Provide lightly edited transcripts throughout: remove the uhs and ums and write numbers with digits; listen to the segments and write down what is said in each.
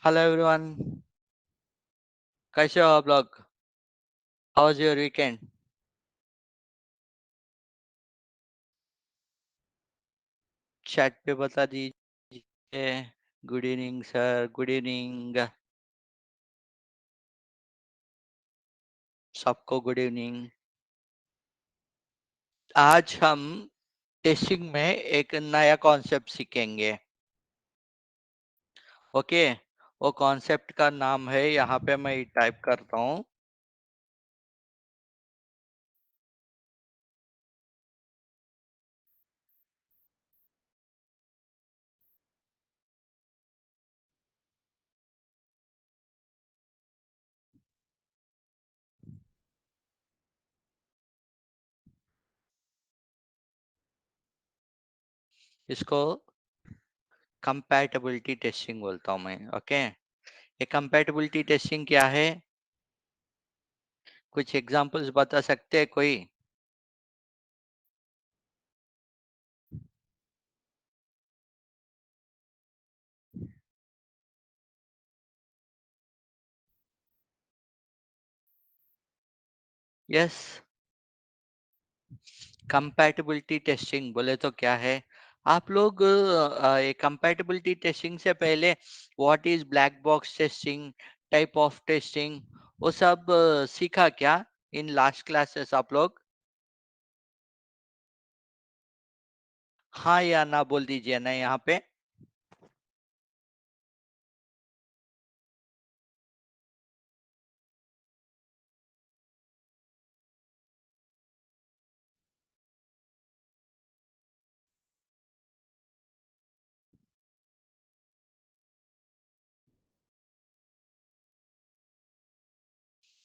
Hello everyone, कैसे हो आप लोग? How was your weekend? Chat पे बता दीजिए। Good evening sir, good evening. सबको गुड इवनिंग। आज हम टेस्टिंग में एक नया कॉन्सेप्ट सीखेंगे। ओके, वो कॉन्सेप्ट का नाम है, यहाँ पे मैं टाइप करता हूँ। इसको कंपैटिबिलिटी टेस्टिंग बोलता हूँ मैं। ओके, ये कंपैटिबिलिटी टेस्टिंग क्या है? कुछ एग्जांपल्स बता सकते हैं कोई? यस, कंपैटिबिलिटी टेस्टिंग बोले तो क्या है? आप लोग ये कंपैटिबिलिटी टेस्टिंग से पहले what is black box testing, type of testing, वो सब सीखा क्या इन लास्ट क्लासेस आप लोग? हाँ या ना बोल दीजिए ना यहाँ पे।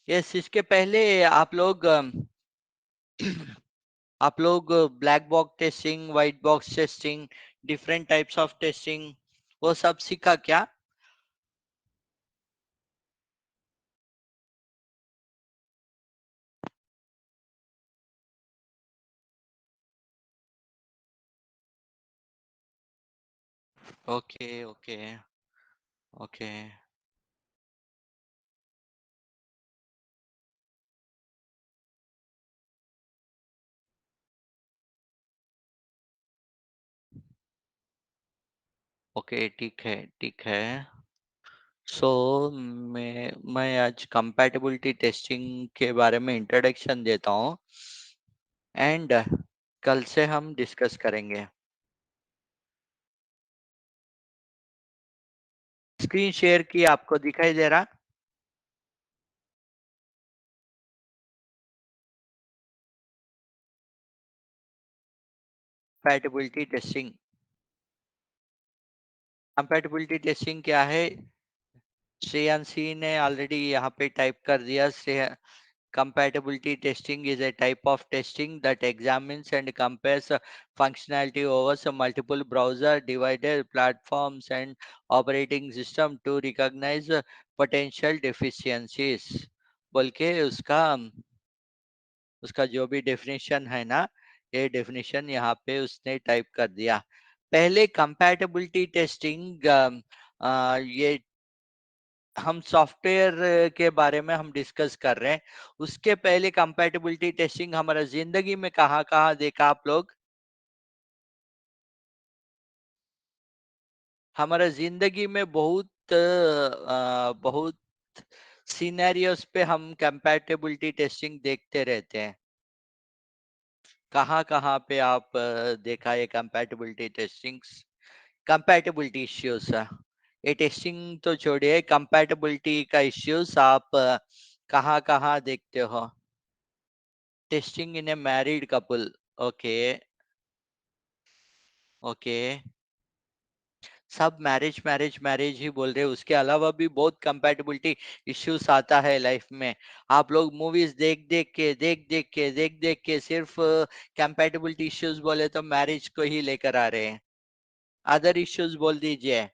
यस, इसके पहले आप लोग आप लोग black box testing, white box testing, different types of testing, वो सब सीखा क्या? Okay okay okay. ओके ठीक है, ठीक है। सो मैं आज कंपैटिबिलिटी टेस्टिंग के बारे में इंट्रोडक्शन देता हूँ, एंड कल से हम डिस्कस करेंगे। स्क्रीन शेयर की आपको दिखाई दे रहा? कंपैटिबिलिटी टेस्टिंग, कंपैटिबिलिटी टेस्टिंग क्या है? श्रेयांशी ने ऑलरेडी यहाँ पे टाइप कर दिया। Compatibility testing is a type of testing that examines and compares functionality over some multiple browser, devices, platforms, and operating system to recognize potential deficiencies। बोल के उसका उसका जो भी डेफिनेशन है ना, ये डेफिनेशन यहाँ पे उसने टाइप कर दिया। पहले कंपैटिबिलिटी टेस्टिंग, ये हम सॉफ्टवेयर के बारे में हम डिस्कस कर रहे हैं। उसके पहले कंपैटिबिलिटी टेस्टिंग हमारा जिंदगी में कहाँ कहाँ देखा आप लोग? हमारा जिंदगी में बहुत सिनेरियोस पे हम कंपैटिबिलिटी टेस्टिंग देखते रहते हैं। कहाँ कहाँ पे आप देखा है कंपैटिबिलिटी टेस्टिंग्स? कंपैटिबिलिटी इश्यूज, ये टेस्टिंग तो छोड़िए, कंपैटिबिलिटी का इश्यूज आप कहाँ कहाँ देखते हो? Testing in A married couple. Okay okay. सब मैरिज मैरिज मैरिज ही बोल रहे हैं, उसके अलावा भी बहुत कंपैटिबिलिटी इश्यूज आता है लाइफ में। आप लोग मूवीज देख देख के सिर्फ कंपैटिबिलिटी इश्यूज बोले तो मैरिज को ही लेकर आ रहे हैं। अदर इश्यूज बोल दीजिए।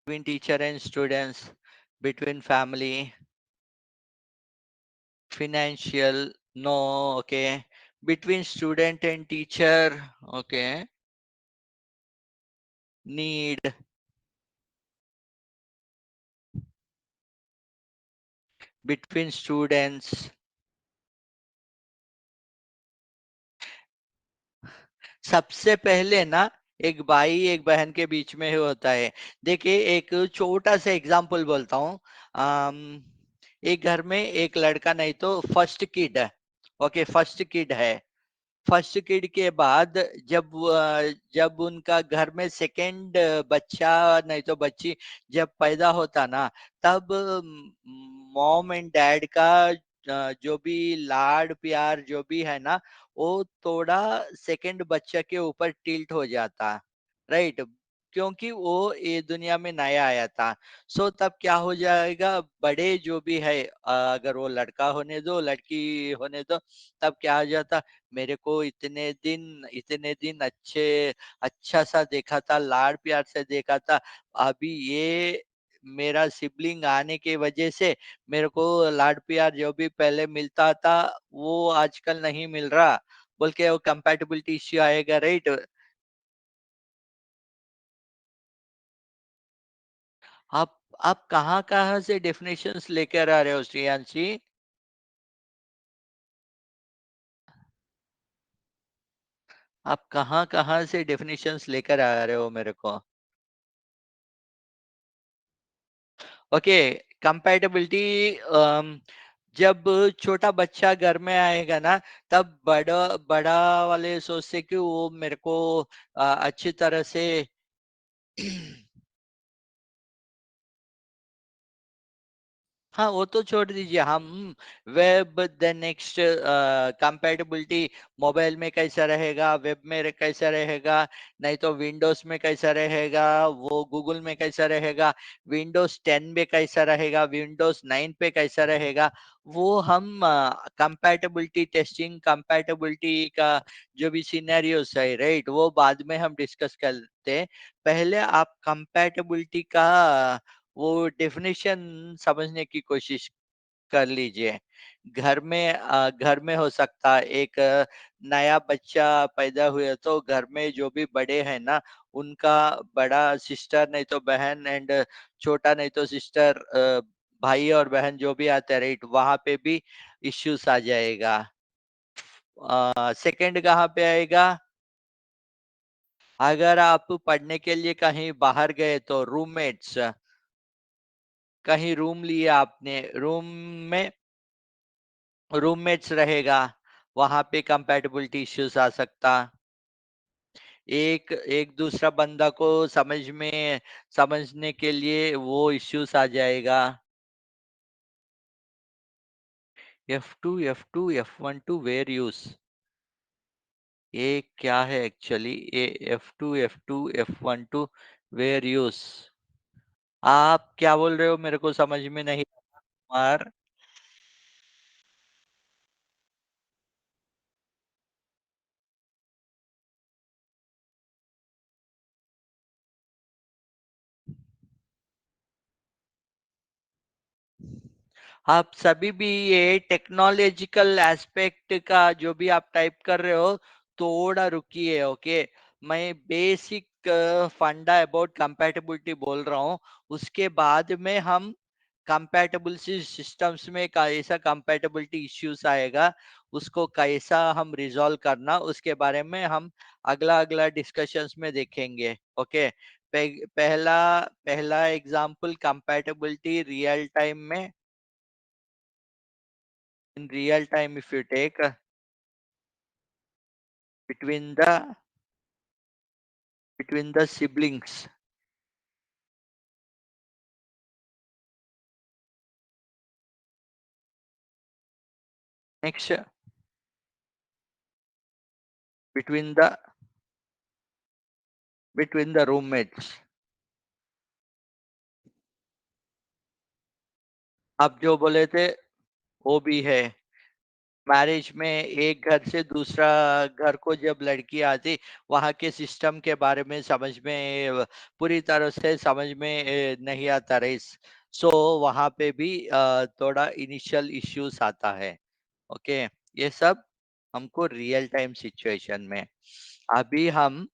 Between teacher and students, between family, financial, no, okay, between student and teacher. Okay. Need between students. सबसे पहले ना एक भाई एक बहन के बीच में ही होता है। देखिए एक छोटा सा एग्जांपल बोलता हूँ। एक घर में एक लड़का नहीं तो फर्स्ट किड है। ओके, फर्स्ट किड है। फर्स्ट किड के बाद जब उनका घर में सेकंड बच्चा नहीं तो बच्ची जब पैदा होता ना, तब मॉम एंड डैड का जो भी लाड प्यार जो भी है ना, वो थोड़ा सेकंड बच्चा के ऊपर टिल्ट हो जाता, राइट? क्योंकि वो ये दुनिया में नया आया था। सो तब क्या हो जाएगा, बड़े जो भी है, अगर वो लड़का होने दो लड़की होने दो, तब क्या हो जाता, मेरे को इतने दिन अच्छा सा देखा था, लाड प्यार से देखा था, अभी ये मेरा सिबलिंग आने की वजह से मेरे को लाड प्यार जो भी पहले मिलता था वो आजकल नहीं मिल रहा, बोल के वो कंपैटिबिलिटी इश्यू आएगा, राइट? आप आप कहाँ-कहाँ से डेफिनेशंस लेकर आ रहे हो श्रेयांशी? आप कहाँ-कहाँ से डेफिनेशंस लेकर आ रहे हो मेरे को? ओके, कंपैटिबिलिटी जब छोटा बच्चा घर में आएगा ना, तब बड़ा बड़ा वाले सोचते कि वो मेरे को अच्छी तरह से हाँ, वो तो छोड़ दीजिए। हम web then next compatibility mobile में कैसा रहेगा, वेब में कैसा रहेगा, नहीं तो विंडोज़ में कैसा रहेगा, वो गूगल में कैसा रहेगा, विंडोज़ 10 में कैसा रहेगा, विंडोज़ 9 पे कैसा रहेगा, वो हम कंपैटिबिलिटी टेस्टिंग, कंपैटिबिलिटी का जो भी सिनेरियोस है, राइट? वो बाद में हम डिस्कस करते हैं। पहले आप कंपैटिबिलिटी का वो डेफिनेशन समझने की कोशिश कर लीजिए। घर में हो सकता है एक नया बच्चा पैदा हुए तो घर में जो भी बड़े हैं ना, उनका बड़ा सिस्टर नहीं तो बहन एंड छोटा नहीं तो सिस्टर, भाई और बहन जो भी आते हैं, राइट? वहाँ पे भी इश्यूज आ जाएगा। सेकंड कहाँ पे आएगा? अगर आप पढ़ने के लिए कहीं बाहर गए तो रूममेट्स, कहीं रूम लिया आपने, रूम में रूममेट्स रहेगा, वहाँ पे कंपैटिबिलिटी इश्यूज आ सकता। एक एक दूसरा बंदा को समझने के लिए वो इश्यूज आ जाएगा। F2 F2 F12 where use, ये क्या है एक्चुअली? ये F2 F2 F12 where use, आप क्या बोल रहे हो मेरे को समझ में नहीं आ रहा। आप सभी भी ये टेक्नोलॉजिकल एस्पेक्ट का जो भी आप टाइप कर रहे हो, थोड़ा रुकिए, ओके? मैं बेसिक फंडा अबाउट कंपैटिबिलिटी बोल रहा हूँ, उसके बाद में हम कंपैटिबल सिस्टम्स में कैसा कंपैटिबिलिटी इश्यूज आएगा, उसको कैसा हम रिजॉल्व करना, उसके बारे में हम अगला अगला डिस्कशंस में देखेंगे, ओके? पहला पहला एग्जांपल कंपैटिबिलिटी रियल टाइम में। In real time, if you take between the between the siblings. Next, between the between the roommates. आप जो बोले थे वो भी है। मैरिज में एक घर से दूसरा घर को जब लड़की आती, वहाँ के सिस्टम के बारे में समझ में पूरी तरह से समझ में नहीं आता रईस। सो वहाँ पे भी थोड़ा इनिशियल इश्यूज आता है। ओके, ये सब हमको रियल टाइम सिचुएशन में। अभी हम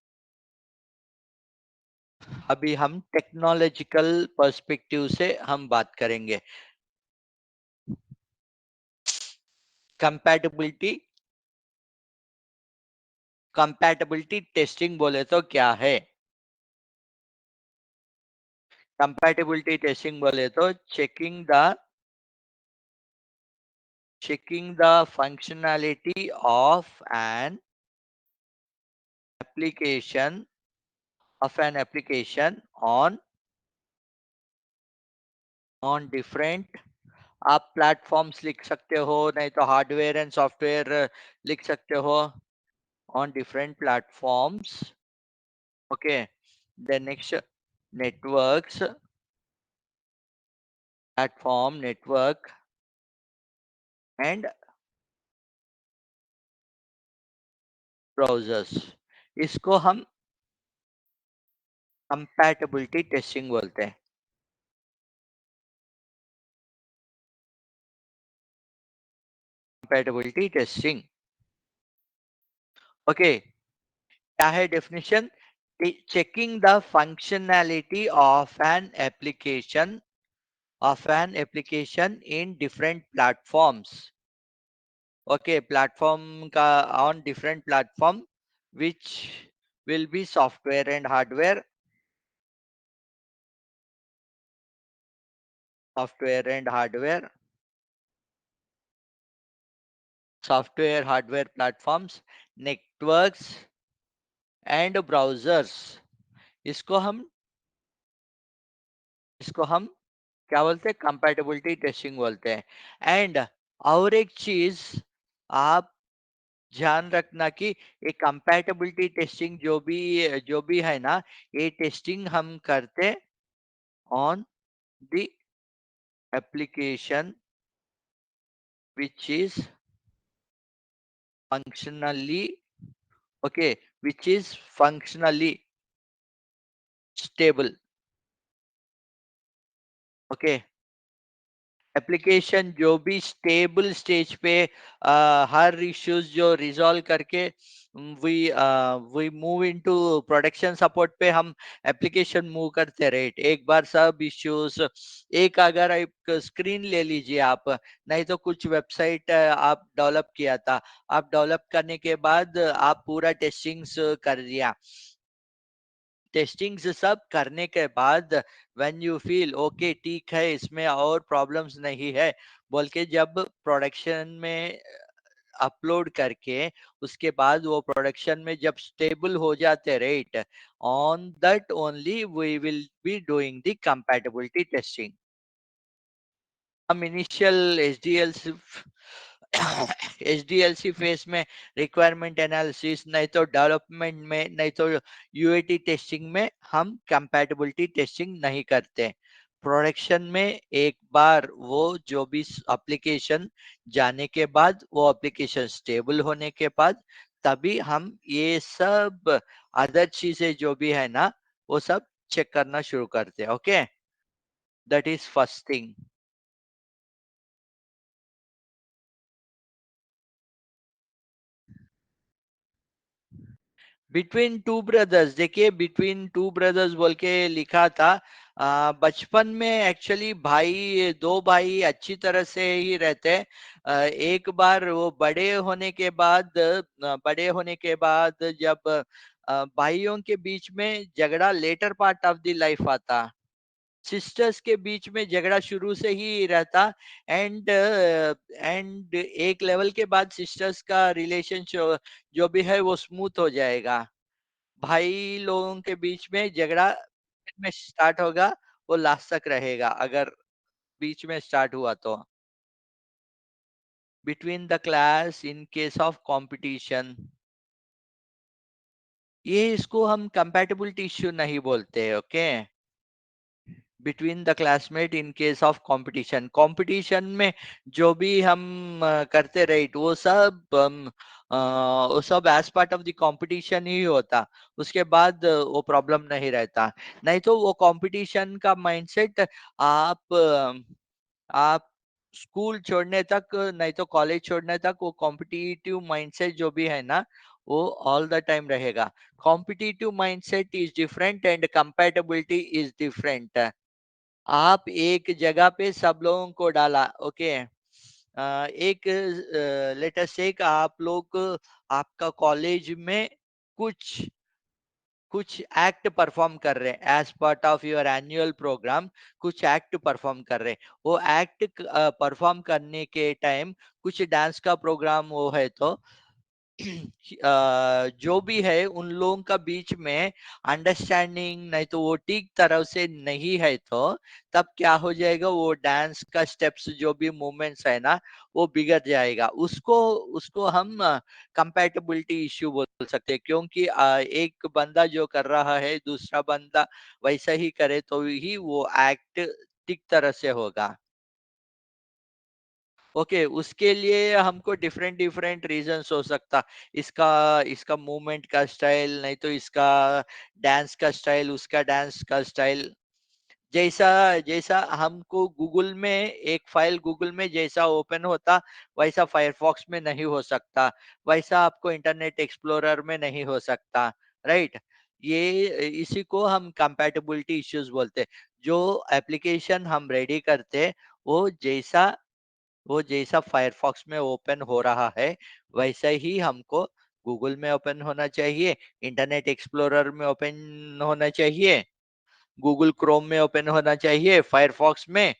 अभी हम टेक्नोलॉजिकल पर्सपेक्टिव से हम बात करेंगे। कंपैटिबिलिटी कंपैटिबिलिटी टेस्टिंग बोले तो क्या है? कंपैटिबिलिटी टेस्टिंग बोले तो checking the functionality application application on different, आप प्लेटफॉर्म्स लिख सकते हो, नहीं तो हार्डवेयर एंड सॉफ्टवेयर लिख सकते हो, on different platforms. Okay, the next networks, platform network and browsers, इसको हम कंपैटिबिलिटी टेस्टिंग बोलते हैं। कंपैटिबिलिटी टेस्टिंग, ओके, क्या है definition? Checking the functionality of an application in different platforms. Okay, platform का, on different platform which will be software and hardware software hardware platforms, networks and browsers। इसको हम इसको हम क्या बोलते हैं? कंपैटिबिलिटी टेस्टिंग बोलते हैं। एंड और एक चीज आप ध्यान रखना कि ये कंपैटिबिलिटी टेस्टिंग जो भी है ना, ये टेस्टिंग हम करते on the application which is functionally, okay, which is functionally stable। Okay, application जो भी स्टेबल स्टेज पे हर इश्यूज जो रिजॉल्व करके we move into production support पे, हम एप्लीकेशन मूव करते रहे। एक बार सब इश्यूज, एक अगर एक स्क्रीन ले लीजिए आप, नहीं तो कुछ वेबसाइट आप डेवलप किया था, आप डेवलप करने के बाद आप पूरा टेस्टिंग्स कर दिया, टेस्टिंग्स सब करने के बाद व्हेन यू फील ओके ठीक है, इसमें और प्रॉब्लम्स नहीं है बोल के, जब प्रोडक्शन में अपलोड करके उसके बाद वो प्रोडक्शन में जब स्टेबल हो जाते, right, on that only we will be doing the compatibility testing. हम इनिशियल एचडीएलसी फेज में, रिक्वायरमेंट एनालिसिस, नहीं तो डेवलपमेंट में, नहीं तो यूएटी टेस्टिंग में हम कंपैटिबिलिटी टेस्टिंग नहीं करते। प्रोडक्शन में एक बार वो जो भी एप्लीकेशन जाने के बाद, वो एप्लीकेशन स्टेबल होने के बाद, तभी हम ये सब अदर चीजें जो भी है ना, वो सब चेक करना शुरू करते हैं। Okay, that is first thing. Between two brothers, देखिए बिटवीन टू ब्रदर्स बोल के लिखा था। बचपन में एक्चुअली दो भाई अच्छी तरह से ही रहते हैं। एक बार वो बड़े होने के बाद जब भाइयों के बीच में झगड़ा later part of the life आता, सिस्टर्स के बीच में झगड़ा शुरू से ही रहता। एंड एक लेवल के बाद सिस्टर्स का रिलेशन जो भी है वो स्मूथ हो जाएगा। भाई लोगों के बीच में झगड़ा में स्टार्ट होगा, वो लास्ट तक रहेगा अगर बीच में स्टार्ट हुआ तो। Between the class in case of competition, ये इसको हम कंपैटिबिलिटी इश्यू नहीं बोलते। Okay, between the classmate in case of competition, competition में जो भी हम करते रहे, वो सब as part of the competition ही होता। उसके बाद वो प्रॉब्लम नहीं रहता। नहीं तो वो कंपटीशन का माइंडसेट आप स्कूल छोड़ने तक नहीं तो कॉलेज छोड़ने तक वो कॉम्पिटिटिव माइंडसेट जो भी है ना, वो ऑल द टाइम रहेगा। Competitive mindset is different and compatibility is different. आप एक जगह पे सब लोगों को डाला, ओके। एक लेटेस्ट एक आप लोग, आपका कॉलेज में कुछ कुछ एक्ट परफॉर्म कर रहे हैं as part of your annual programme, कुछ एक्ट परफॉर्म कर रहे हैं। वो एक्ट परफॉर्म करने के टाइम कुछ डांस का प्रोग्राम वो है तो जो भी है उन लोगों का बीच में अंडरस्टैंडिंग नहीं तो वो ठीक तरह से नहीं है तो तब क्या हो जाएगा, वो डांस का स्टेप्स जो भी मूवमेंट्स है ना, वो बिगड़ जाएगा। उसको उसको हम कंपैटिबिलिटी इश्यू बोल सकते हैं, क्योंकि एक बंदा जो कर रहा है दूसरा बंदा वैसा ही करे तो ही वो एक्ट ठीक तरह से होगा। ओके, उसके लिए हमको डिफरेंट डिफरेंट रीजंस हो सकता। इसका इसका मूवमेंट का स्टाइल नहीं तो इसका डांस का स्टाइल, उसका डांस का स्टाइल। जैसा जैसा हमको गूगल में एक फाइल गूगल में जैसा ओपन होता वैसा फायरफॉक्स में नहीं हो सकता, वैसा आपको इंटरनेट एक्सप्लोरर में नहीं हो सकता, राइट। ये इसी को हम कंपैटिबिलिटी इश्यूज बोलते हैं। जो एप्लीकेशन हम रेडी करते वो जैसा फायरफॉक्स में ओपन हो रहा है वैसा ही हमको गूगल में ओपन होना चाहिए, इंटरनेट एक्सप्लोरर में ओपन होना चाहिए, गूगल क्रोम में ओपन होना चाहिए, फायरफॉक्स में।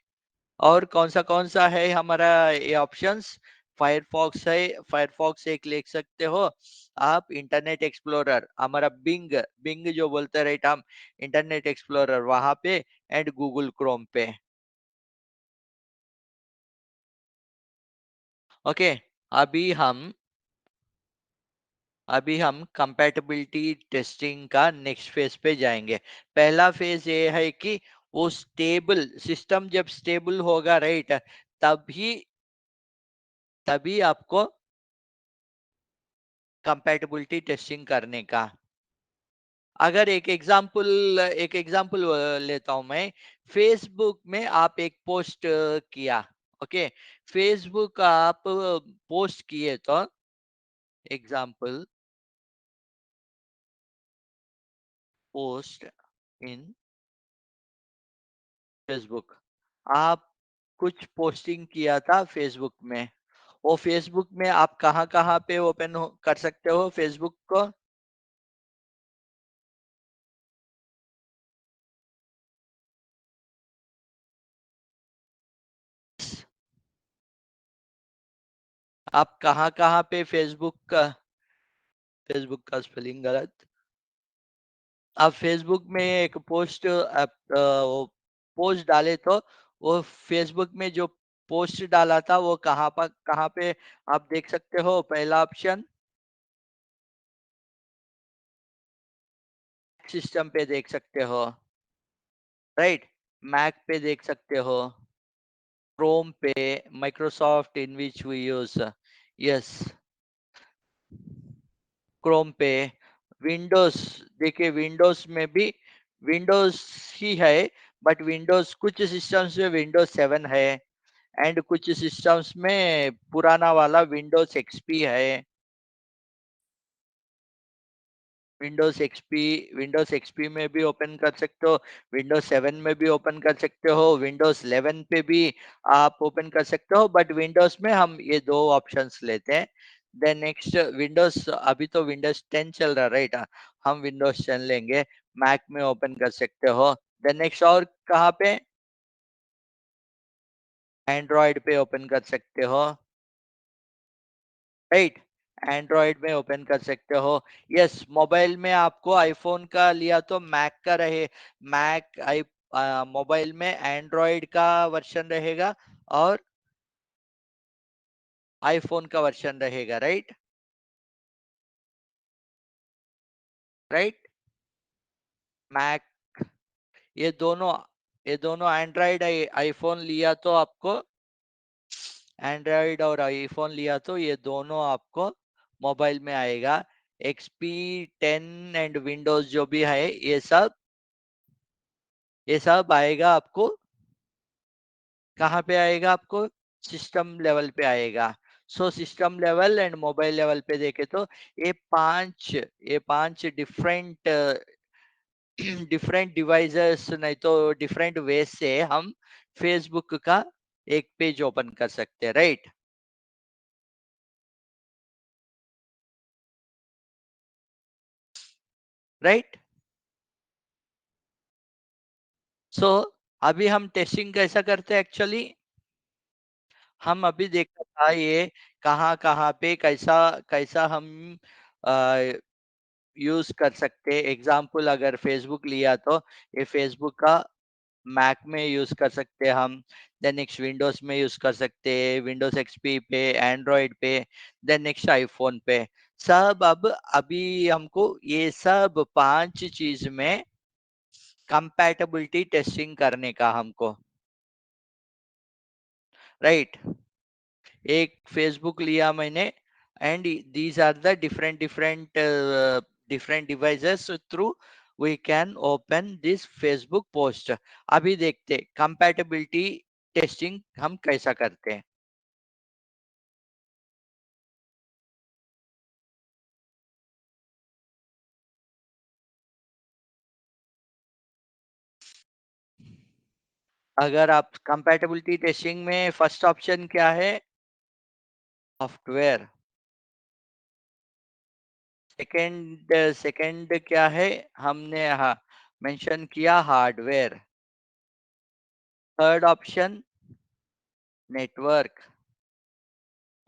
और कौन सा है हमारा ये ऑप्शंस? फायरफॉक्स है, फायरफॉक्स एक लिख सकते हो आप। इंटरनेट एक्सप्लोरर हमारा बिंग, बिंग जो बोलते राइट हम, इंटरनेट एक्सप्लोरर वहां पे, एंड गूगल क्रोम पे। ओके, अभी हम अभी हम कंपैटिबिलिटी टेस्टिंग का नेक्स्ट फेज पे जाएंगे। पहला फेज ये है कि वो स्टेबल सिस्टम जब स्टेबल होगा, राइट, तभी तभी आपको कंपैटिबिलिटी टेस्टिंग करने का। अगर एक एग्जांपल लेता हूं मैं। फेसबुक में आप एक पोस्ट किया, ओके। फेसबुक आप पोस्ट किए तो एग्जांपल, पोस्ट इन फेसबुक, आप कुछ पोस्टिंग किया था फेसबुक में। वो फेसबुक में आप कहाँ कहाँ पे कर सकते हो फेसबुक को? आप कहाँ कहाँ पे फेसबुक का स्पेलिंग गलत। आप फेसबुक में एक पोस्ट आप पोस्ट डाले तो वो फेसबुक में जो पोस्ट डाला था वो कहाँ पे आप देख सकते हो? पहला ऑप्शन सिस्टम पे देख सकते हो, राइट। मैक पे देख सकते हो, क्रोम पे, Microsoft in which we use, yes, Chrome पे। विंडोज, देखिए विंडोज में भी विंडोज ही है, बट विंडोज कुछ सिस्टम्स में विंडोज 7 है, एंड कुछ सिस्टम्स में पुराना वाला विंडोज एक्सपी है। विंडोज एक्सपी में भी ओपन कर सकते हो, विंडोज 7 में भी ओपन कर सकते हो, विंडोज 11 पे भी आप ओपन कर सकते हो, बट विंडोज में हम ये दो ऑप्शंस लेते हैं। देन नेक्स्ट विंडोज, अभी तो विंडोज 10 चल रहा, राइट, हम विंडोज 10 लेंगे, मैक में ओपन कर सकते हो। देन नेक्स्ट और कहाँ पे? एंड्रॉयड पे ओपन कर सकते हो, राइट, एंड्रॉयड में ओपन कर सकते हो। यस, मोबाइल में आपको आईफोन का लिया तो मैक का रहे, मैक आई मोबाइल में एंड्रॉयड का वर्जन रहेगा और आईफोन का वर्जन रहेगा, राइट, राइट। मैक, ये दोनों ये दोनों एंड्रॉयड आईफोन लिया तो आपको, एंड्रॉयड और आईफोन लिया तो ये दोनों आपको मोबाइल में आएगा। एक्सपी 10 एंड विंडोज जो भी है ये सब आएगा आपको, कहाँ पे आएगा आपको? सिस्टम लेवल पे आएगा। So system level and mobile level पे देखे तो ये पांच डिफरेंट डिफरेंट डिवाइसेस नहीं तो डिफरेंट वेज से हम फेसबुक का एक पेज ओपन कर सकते हैं, राइट? राइट। सो अभी हम टेस्टिंग कैसा करते हैं एक्चुअली, हम अभी देखा था ये कहाँ कहाँ पे कैसा कैसा हम यूज कर सकते हैं। एग्जाम्पल अगर फेसबुक लिया तो ये फेसबुक का मैक में यूज कर सकते हैं हम, देन नेक्स्ट विंडोज में यूज कर सकते हैं, विंडोज एक्सपी पे, एंड्रॉइड पे, देन नेक्स्ट आईफोन पे। सब अब अभी हमको ये सब पांच चीज में कंपैटिबिलिटी टेस्टिंग करने का हमको, राइट? एक फेसबुक लिया मैंने and these are the different different different devices through we can open this Facebook post. अभी देखते कंपैटिबिलिटी टेस्टिंग हम कैसा करते हैं। अगर आप कंपैटिबिलिटी टेस्टिंग में फर्स्ट ऑप्शन क्या है? सॉफ्टवेयर। सेकंड सेकंड क्या है? हमने मेंशन किया hardware. Third option network.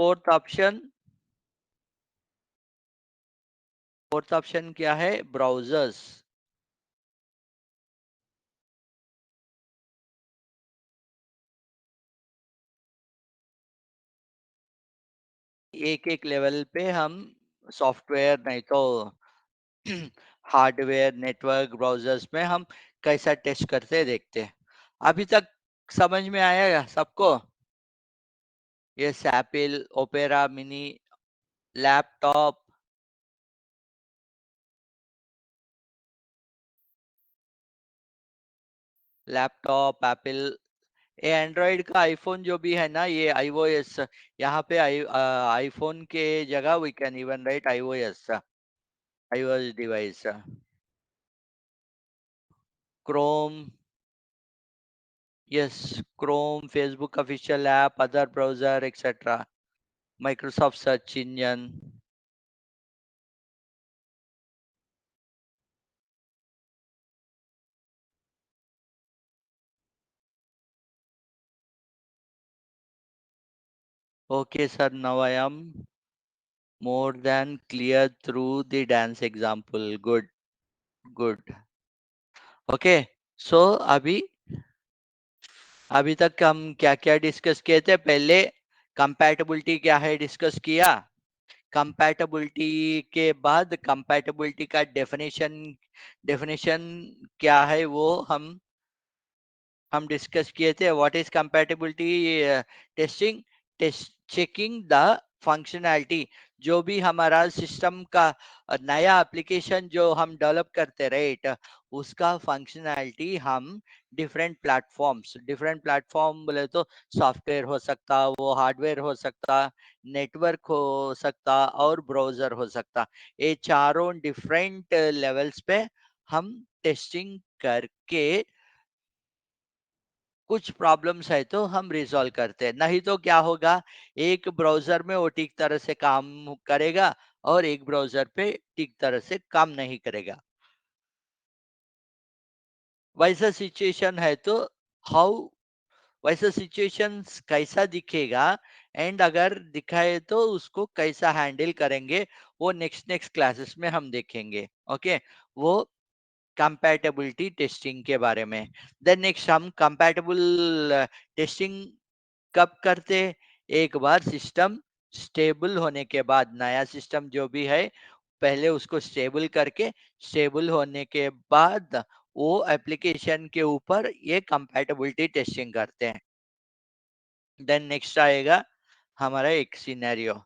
Fourth option, fourth option क्या है? ब्राउजर्स। एक एक लेवल पे हम सॉफ्टवेयर नहीं तो हार्डवेयर, नेटवर्क, ब्राउजर्स में हम कैसा टेस्ट करते हैं देखते हैं। अभी तक समझ में आया सबको? ये Apple opera mini, laptop, laptop Apple, ये एंड्रॉइड का आईफोन जो भी है ना, ये आईओएस। यहाँ पे आईफोन के जगह we can even write iOS, iOS device. Chrome, yes, Chrome, Facebook official app, other browser etcetera, Microsoft search engine. Okay, sir. Now I am more than clear through the dance example. Good, good. Okay. So अभी अभी तक हम क्या क्या discuss किए थे? पहले compatibility क्या है डिस्कस किया। कंपैटिबिलिटी के बाद कंपैटिबिलिटी का डेफिनेशन, डेफिनेशन क्या है वो हम डिस्कस किए थे। What is compatibility testing? Test checking the functionality, जो भी हमारा सिस्टम का नया एप्लीकेशन जो हम डेवलप करते राइट, उसका फंक्शनैलिटी हम डिफरेंट प्लेटफॉर्म बोले तो सॉफ्टवेयर हो सकता, वो हार्डवेयर हो सकता, नेटवर्क हो सकता और ब्राउजर हो सकता। ये चारों डिफरेंट लेवल्स पे हम टेस्टिंग करके कुछ प्रॉब्लम्स है तो हम रिजॉल्व करते हैं। नहीं तो क्या होगा, एक ब्राउजर में वो ठीक तरह से काम करेगा और एक ब्राउजर पे ठीक तरह से काम नहीं करेगा। वैसा सिचुएशन है तो हाउ, वैसा सिचुएशन कैसा दिखेगा एंड अगर दिखाए तो उसको कैसा हैंडल करेंगे, वो नेक्स्ट नेक्स्ट क्लासेस में हम देखेंगे। ओके, वो कंपैटिबिलिटी टेस्टिंग के बारे में। देन नेक्स्ट हम कंपैटिबल टेस्टिंग कब करते? एक बार सिस्टम स्टेबल होने के बाद, नया सिस्टम जो भी है पहले उसको स्टेबल करके, स्टेबल होने के बाद वो एप्लीकेशन के ऊपर ये कंपैटिबिलिटी टेस्टिंग करते हैं। देन नेक्स्ट आएगा हमारा एक सिनेरियो।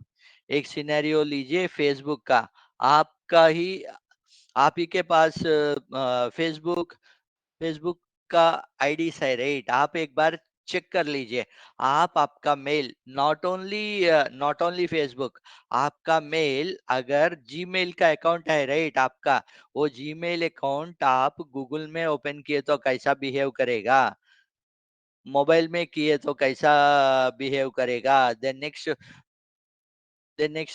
एक सिनेरियो लीजिए फेसबुक का। आपका ही आप ही के पास फेसबुक फेसबुक का आईडी है राइट। आप एक बार चेक कर लीजिए। आप आपका मेल नॉट ओनली फेसबुक, आपका मेल अगर जीमेल का अकाउंट है राइट आपका, वो जीमेल अकाउंट आप गूगल में ओपन किए तो कैसा बिहेव करेगा, मोबाइल में किए तो कैसा बिहेव करेगा। देन नेक्स्ट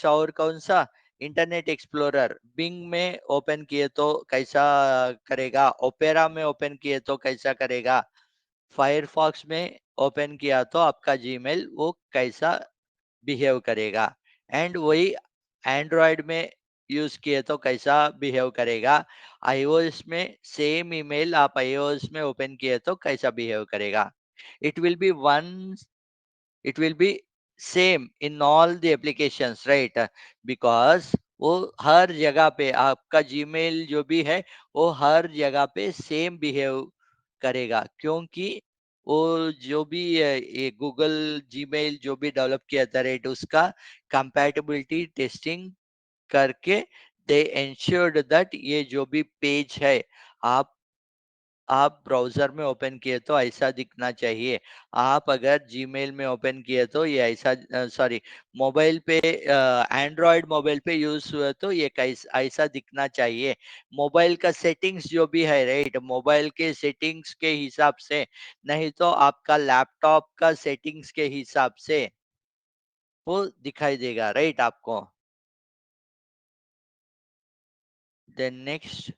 और कौन सा, इंटरनेट एक्सप्लोरर बिंग में ओपन किए तो कैसा करेगा, ओपेरा में ओपन किए तो कैसा करेगा, फायरफॉक्स में ओपन किया तो आपका जीमेल वो कैसा बिहेव करेगा। एंड वही एंड्रॉयड में यूज किए तो कैसा बिहेव करेगा, आईओएस में सेम ईमेल आप आईओएस में ओपन किए तो कैसा बिहेव करेगा। It will be one it will be same in all the applications right, because वो हर जगह पे आपका जीमेल जो भी है वो हर जगह पे सेम बिहेव करेगा, क्योंकि वो जो भी ये गूगल जीमेल जो भी डेवलप किया था राइट, उसका कंपैटिबिलिटी टेस्टिंग करके दे ensured दैट ये जो भी पेज है आप आप ब्राउज़र में ओपन किए तो ऐसा दिखना चाहिए। आप अगर जीमेल में ओपन किए तो ये ऐसा सॉरी मोबाइल पे एंड्रॉयड मोबाइल पे यूज़ हुआ तो ये ऐसा दिखना चाहिए। मोबाइल का सेटिंग्स जो भी है राइट, मोबाइल के सेटिंग्स के हिसाब से, नहीं तो आपका लैपटॉप का सेटिंग्स के हिसाब से वो दिखाई देगा राइट आपको। देन नेक्स्ट,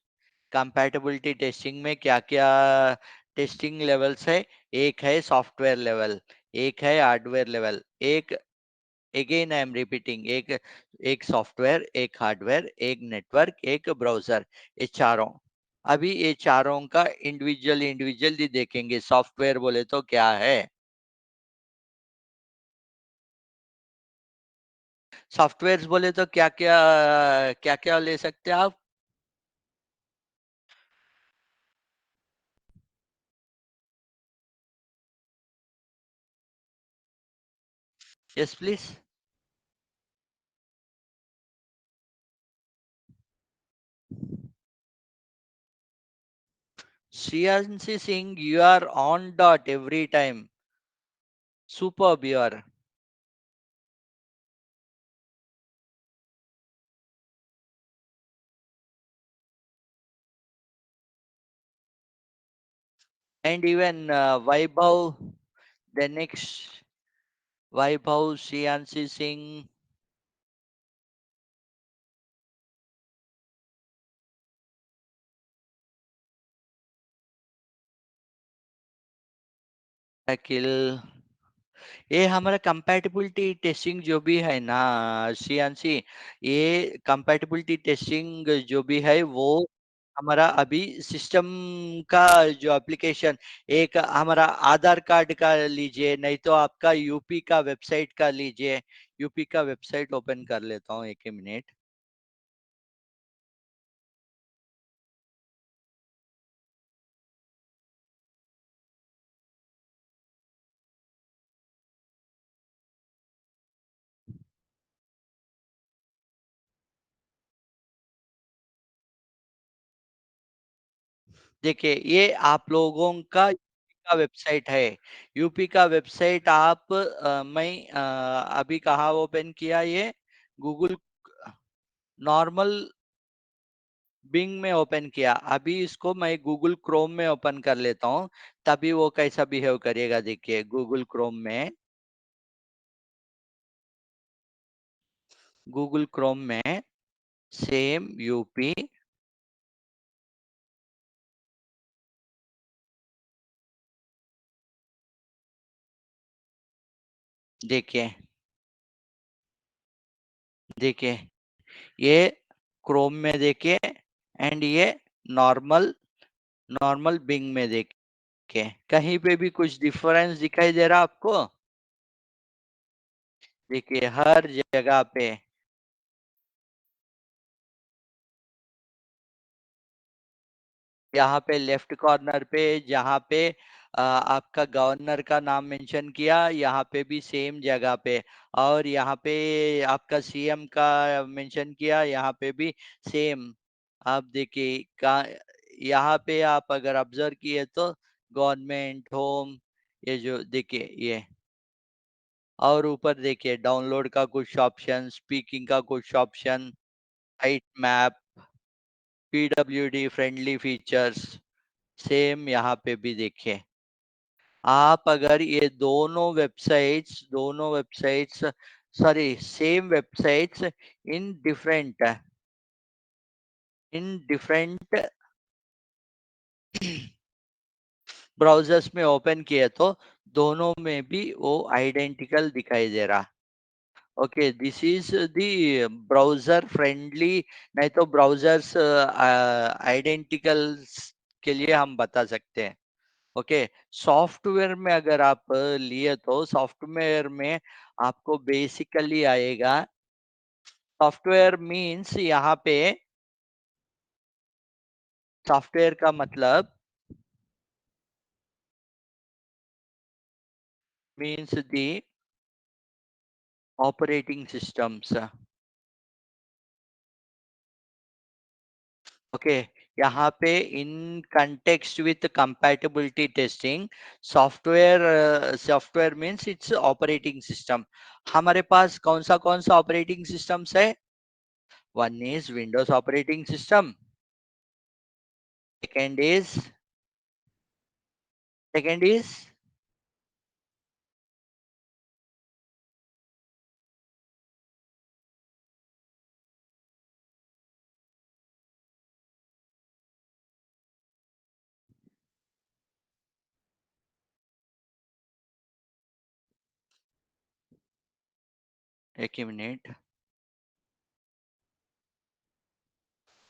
कंपैटिबिलिटी टेस्टिंग में क्या-क्या टेस्टिंग लेवल्स है? एक है सॉफ्टवेयर लेवल, एक है हार्डवेयर लेवल, एक अगेन आई एम रिपीटिंग, एक एक सॉफ्टवेयर, एक हार्डवेयर, एक नेटवर्क, एक ब्राउज़र, ये चारों। अभी ये चारों का इंडिविजुअली देखेंगे। सॉफ्टवेयर बोले तो क्या है? सॉफ्टवेयर्स बोले तो क्या-क्या ले सकते हैं आप? Yes please. CNC Singh, you are on dot every time. Superb you are. And even Vaibhav, the next Vaibhav, Shianshi Singh, अखिल, ये हमारा कंपैटिबिलिटी टेस्टिंग जो भी है ना शियांशी, ये कंपैटिबिलिटी टेस्टिंग जो भी है वो हमारा अभी सिस्टम का जो एप्लीकेशन, एक हमारा आधार कार्ड का लीजिए, नहीं तो आपका यूपी का वेबसाइट का लीजिए। यूपी का वेबसाइट ओपन कर लेता हूँ, एक ही मिनट। देखिए ये आप लोगों का यूपी का वेबसाइट है। यूपी का वेबसाइट आप मैं अभी कहाँ ओपन किया ये, गूगल नॉर्मल बिंग में ओपन किया। अभी इसको मैं गूगल क्रोम में ओपन कर लेता हूँ, तभी वो कैसा बिहेव करेगा। देखिए गूगल क्रोम में, गूगल क्रोम में सेम यूपी, देखिए देखिए ये क्रोम में देखिए, एंड ये नॉर्मल नॉर्मल बिंग में देखिए, कहीं पे भी कुछ डिफरेंस दिखाई दे रहा आपको? देखिए हर जगह पे, यहाँ पे लेफ्ट कॉर्नर पे जहाँ पे आपका गवर्नर का नाम मेंशन किया, यहाँ पे भी सेम जगह पे, और यहाँ पे आपका सीएम का मेंशन किया, यहाँ पे भी सेम। आप देखिए का यहाँ पे आप अगर ऑब्जर्व किए तो गवर्नमेंट, होम, ये जो देखिए ये, और ऊपर देखिए डाउनलोड का कुछ ऑप्शन, स्पीकिंग का कुछ option, site map, PWD friendly features, same यहाँ पे भी देखिए। आप अगर ये दोनों websites sorry same websites in different browsers में ओपन किए तो दोनों में भी वो आइडेंटिकल दिखाई दे रहा। Okay, this is the browser friendly, नहीं तो ब्राउजर्स आइडेंटिकल्स के लिए हम बता सकते हैं। ओके, सॉफ्टवेयर में अगर आप लिए तो सॉफ्टवेयर में आपको बेसिकली आएगा, सॉफ्टवेयर मीन्स यहाँ पे सॉफ्टवेयर का मतलब means the operating systems. Okay, यहाँ पे in context with compatibility testing, software means it's operating system. हमारे पास कौन सा ऑपरेटिंग सिस्टम्स है? One is Windows operating system, second is second is एक ही मिनट,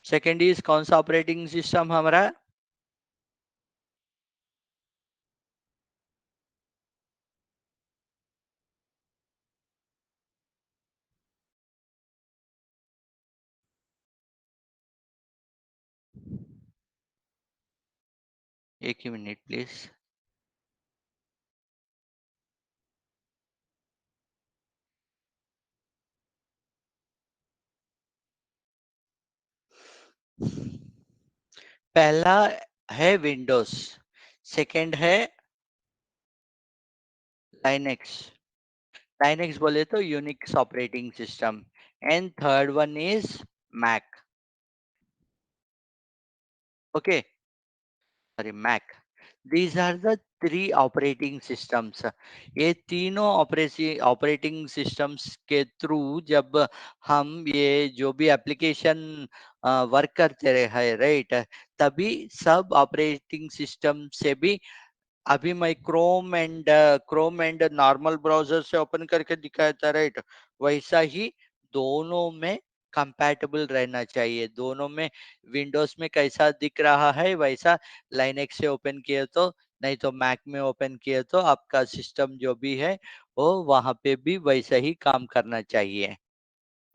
सेकेंड इज कौन सा ऑपरेटिंग सिस्टम हमारा? एक ही मिनट प्लीज। पहला है विंडोज, सेकंड है लाइनेक्स, लाइनेक्स बोले तो Unix operating system, and third one is Mac. Okay, sorry Mac. These are the three operating systems. ये तीनों ऑपरेटिंग सिस्टम्स के थ्रू जब हम ये जो भी एप्लीकेशन वर्क करते रहे, राइट, तभी सब ऑपरेटिंग सिस्टम से भी, अभी मैं क्रोम एंड नॉर्मल ब्राउजर से ओपन करके दिखाया था, राइट, वैसा ही दोनों में कंपैटिबल रहना चाहिए। दोनों में विंडोज में कैसा दिख रहा है वैसा लाइनेक्स से ओपन किए तो, नहीं तो मैक में ओपन किए तो आपका सिस्टम जो भी है वो वहां पे भी वैसा ही काम करना चाहिए।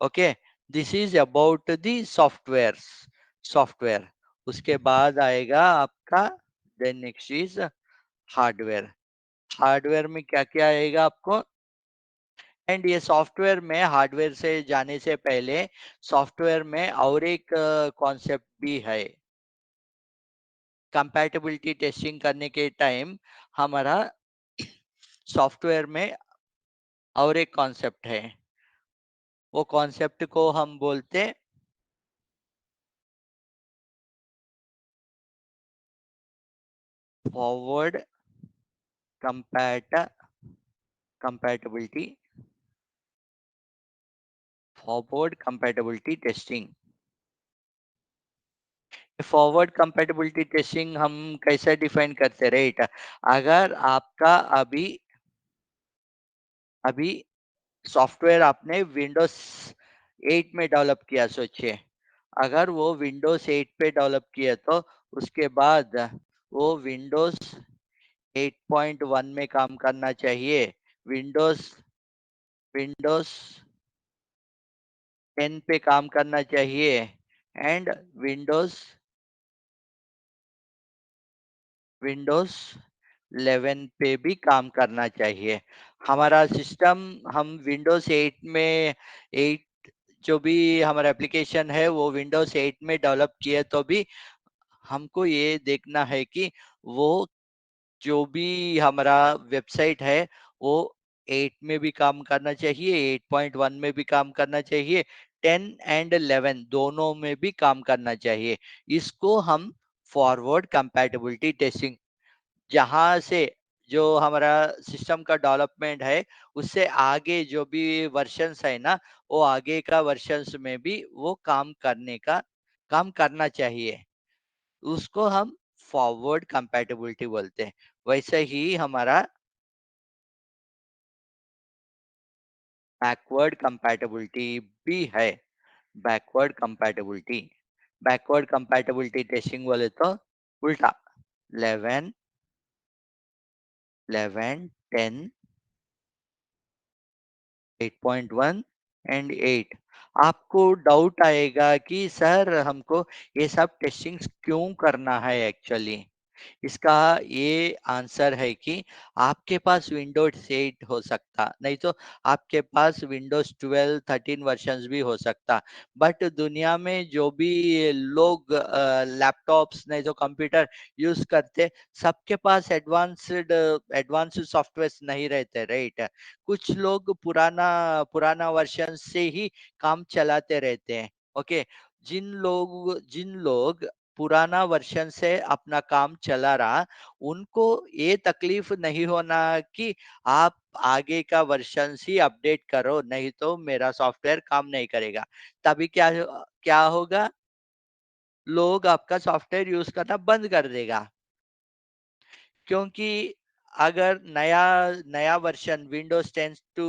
Okay, this is about the software. उसके बाद आएगा आपका, then next is hardware. Hardware में क्या क्या आएगा आपको? एंड ये सॉफ्टवेयर में हार्डवेयर से जाने से पहले सॉफ्टवेयर में और एक कॉन्सेप्ट भी है। कंपैटिबिलिटी टेस्टिंग करने के टाइम हमारा सॉफ्टवेयर में और एक कॉन्सेप्ट है, वो कॉन्सेप्ट को हम बोलते forward compat compatibility forward compatibility testing. Forward compatibility testing हम कैसे डिफाइन करते, राइट? अगर आपका अभी अभी सॉफ्टवेयर आपने विंडोज 8 में डेवलप किया, सोचिए अगर वो विंडोज 8 पे डेवलप किया तो उसके बाद वो विंडोज 8.1 में काम करना चाहिए, विंडोज विंडोज 10 पे काम करना चाहिए, एंड विंडोज विंडोज 11 पे भी काम करना चाहिए। हमारा सिस्टम, हम विंडोज 8 में 8 जो भी हमारा एप्लीकेशन है वो विंडोज 8 में डेवलप किए तो भी हमको ये देखना है कि वो जो भी हमारा वेबसाइट है वो 8 में भी काम करना चाहिए, 8.1 में भी काम करना चाहिए, 10 एंड 11 दोनों में भी काम करना चाहिए। इसको हम फॉरवर्ड कंपैटिबिलिटी टेस्टिंग, जहाँ से जो हमारा सिस्टम का डेवलपमेंट है, उससे आगे जो भी वर्जन्स है ना, वो आगे का वर्जन्स में भी वो काम करना चाहिए। उसको हम फॉरवर्ड कंपैटिबिलिटी बोलते हैं। वैसे ही हमारा बैकवर्ड कंपैटिबिलिटी भी है। बैकवर्ड कंपैटिबिलिटी टेस्टिंग बोले तो उल्टा, 11, 10, 8.1 एंड 8। आपको डाउट आएगा कि सर हमको ये सब टेस्टिंग्स क्यों करना है एक्चुअली। इसका ये आंसर है कि आपके पास विंडोज 8 हो सकता, नहीं तो आपके पास विंडोज 12 13 वर्जन्स भी हो सकता। बट दुनिया में जो भी लोग लैपटॉप्स नहीं तो कंप्यूटर यूज करते, सबके पास एडवांस्ड एडवांस्ड सॉफ्टवेयर नहीं रहते, राइट। कुछ लोग पुराना पुराना वर्जन से ही काम चलाते रहते हैं। ओके, जिन लोग पुराना वर्जन से अपना काम चला रहा, उनको ये तकलीफ नहीं होना कि आप आगे का वर्जन ही अपडेट करो, नहीं तो मेरा सॉफ्टवेयर काम नहीं करेगा। तभी क्या होगा, लोग आपका सॉफ्टवेयर यूज करना बंद कर देगा। क्योंकि अगर नया नया वर्जन विंडोज 10 टू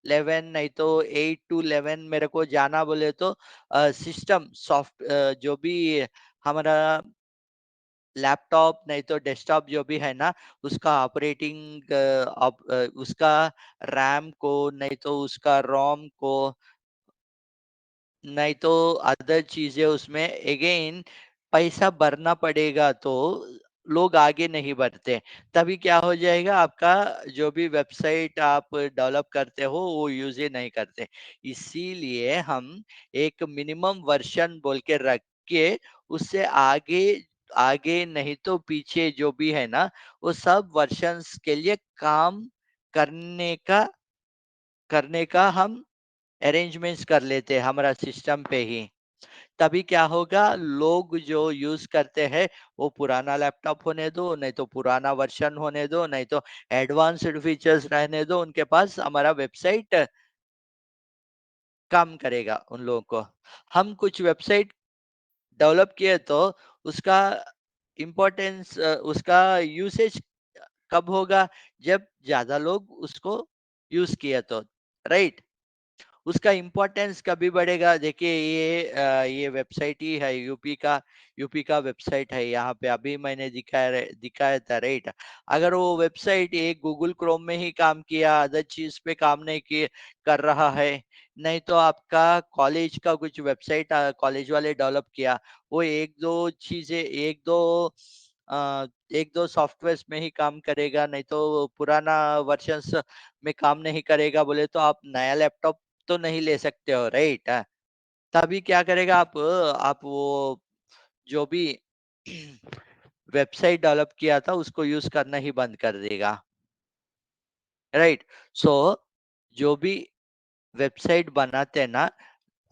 11 नहीं तो 8 टू 11 मेरे को जाना बोले तो सिस्टम सॉफ्ट जो भी हमारा लैपटॉप नहीं तो डेस्कटॉप जो भी है ना, उसका ऑपरेटिंग उसका रैम को नहीं तो उसका रोम को नहीं तो अदर चीजें उसमें अगेन पैसा भरना पड़ेगा, तो लोग आगे नहीं बढ़ते। तभी क्या हो जाएगा, आपका जो भी वेबसाइट आप डेवलप करते हो वो यूज ही नहीं करते। इसीलिए हम एक मिनिमम वर्जन बोल के रख के उससे आगे आगे नहीं तो पीछे जो भी है ना, वो सब वर्जन्स के लिए काम करने का करने का हम अरेंजमेंट्स कर लेते हैं हमारा सिस्टम पे ही। तभी क्या होगा, लोग जो यूज करते हैं वो पुराना लैपटॉप होने दो नहीं तो पुराना वर्जन होने दो नहीं तो एडवांस्ड फीचर्स रहने दो, उनके पास हमारा वेबसाइट काम करेगा उन लोगों को। हम कुछ वेबसाइट डेवलप किए तो उसका इम्पोर्टेंस उसका यूसेज कब होगा, जब ज्यादा लोग उसको यूज किए तो, राइट। उसका इम्पोर्टेंस कभी बढ़ेगा, देखिए ये वेबसाइट ही है यूपी का वेबसाइट है, यहाँ पे अभी मैंने दिखाया था, राइट। अगर वो वेबसाइट एक गूगल क्रोम में ही काम किया, अदर चीज पे काम नहीं किए कर रहा है, नहीं तो आपका कॉलेज का कुछ वेबसाइट कॉलेज वाले डेवलप किया, वो एक दो सॉफ्टवेयर में ही काम करेगा, नहीं तो पुराना वर्जन्स में काम नहीं करेगा बोले तो आप नया लैपटॉप तो नहीं ले सकते हो, राइट। तभी क्या करेगा, आप वो जो भी वेबसाइट डेवलप किया था उसको यूज करना ही बंद कर देगा, राइट। सो जो भी वेबसाइट बनाते हैं ना,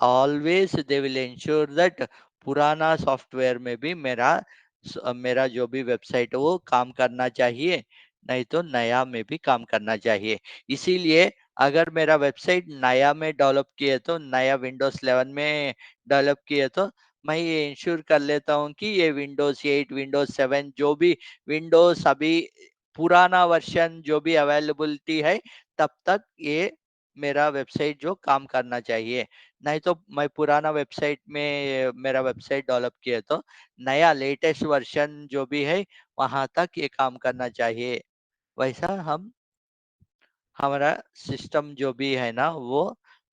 always they will ensure that पुराना सॉफ्टवेयर में भी मेरा जो भी वेबसाइट है वो काम करना चाहिए, नहीं तो नया में भी काम करना चाहिए। इसीलिए अगर मेरा वेबसाइट नया में डेवलप किए तो नया विंडोज 11 में डेवलप किए तो मैं ये इंश्योर कर लेता हूँ कि ये विंडोज 8 विंडोज 7 जो भी विंडोज अभी पुराना वर्जन जो भी अवेलेबिलिटी है, तब तक ये मेरा वेबसाइट जो काम करना चाहिए। नहीं तो मैं पुराना वेबसाइट में मेरा वेबसाइट डेवलप किया तो नया लेटेस्ट वर्जन जो भी है वहां तक ये काम करना चाहिए। वैसा हमारा सिस्टम जो भी है ना वो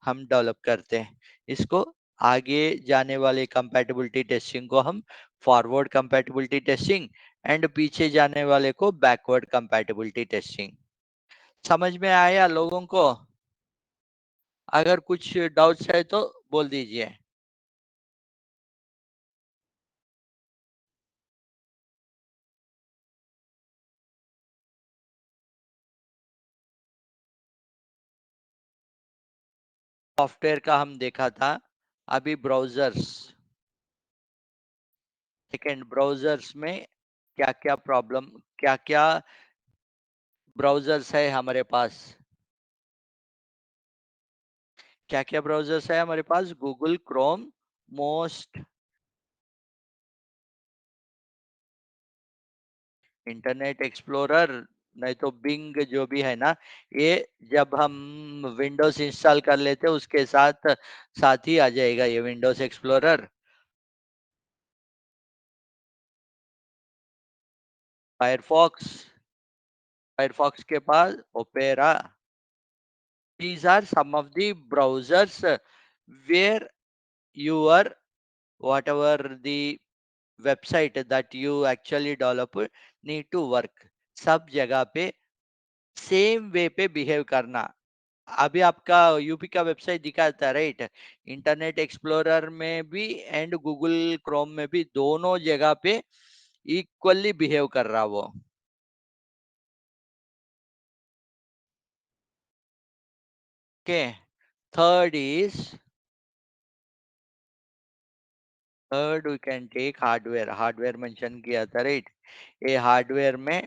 हम डेवलप करते हैं। इसको आगे जाने वाले कंपैटिबिलिटी टेस्टिंग को हम फॉरवर्ड कंपैटिबिलिटी टेस्टिंग एंड पीछे जाने वाले को बैकवर्ड कंपैटिबिलिटी टेस्टिंग। समझ में आया लोगों को? अगर कुछ डाउट्स है तो बोल दीजिए। सॉफ्टवेयर का हम देखा था। अभी ब्राउजर्स, सेकेंड ब्राउजर्स में क्या क्या प्रॉब्लम, क्या क्या ब्राउजर्स है हमारे पास, क्या क्या ब्राउजर्स है हमारे पास? Google Chrome, most, Internet Explorer, नहीं तो बिंग जो भी है ना, ये जब हम विंडोज इंस्टॉल कर लेते हैं उसके साथ साथ ही आ जाएगा ये विंडोज एक्सप्लोरर। फायरफॉक्स, फायरफॉक्स के पास opera. These are some of the browsers where your whatever the website that you actually develop need to work। सब जगह पे सेम वे पे बिहेव करना। अभी आपका यूपी का वेबसाइट दिखाता है राइट, इंटरनेट एक्सप्लोरर में भी एंड गूगल क्रोम में भी, दोनों जगह पे इक्वली बिहेव कर रहा वो। Okay, third is, third we can take hardware. Hardware mention किया था राइट, ये हार्डवेयर में,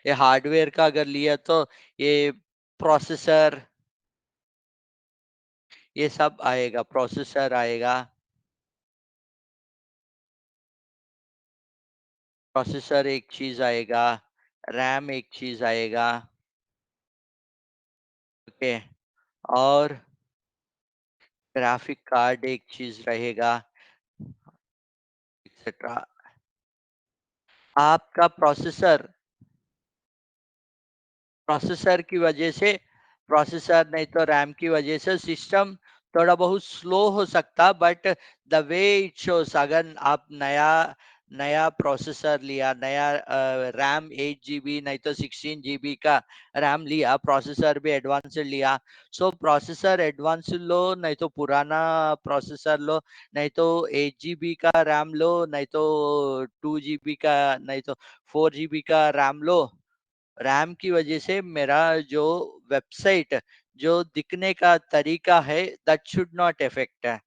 ये हार्डवेयर का अगर लिया तो ये प्रोसेसर, ये सब आएगा, प्रोसेसर आएगा, प्रोसेसर एक चीज आएगा, रैम एक चीज आएगा। ओके, और ग्राफिक कार्ड एक चीज रहेगा, एक्सेट्रा। आपका प्रोसेसर, प्रोसेसर की वजह से, प्रोसेसर नहीं तो रैम की वजह से सिस्टम थोड़ा बहुत स्लो हो सकता, but the way it shows, अगर आप नया नया प्रोसेसर लिया, नया रैम 8 GB नहीं तो 16 GB का रैम लिया, प्रोसेसर भी एडवांस्ड लिया, सो प्रोसेसर एडवांस लो नहीं तो पुराना प्रोसेसर लो, नहीं तो 8 GB का रैम लो, नहीं तो 2 GB का, नहीं तो 4 GB का रैम लो, रैम की वजह से मेरा जो वेबसाइट जो दिखने का तरीका है दैट शुड नॉट इफेक्ट है।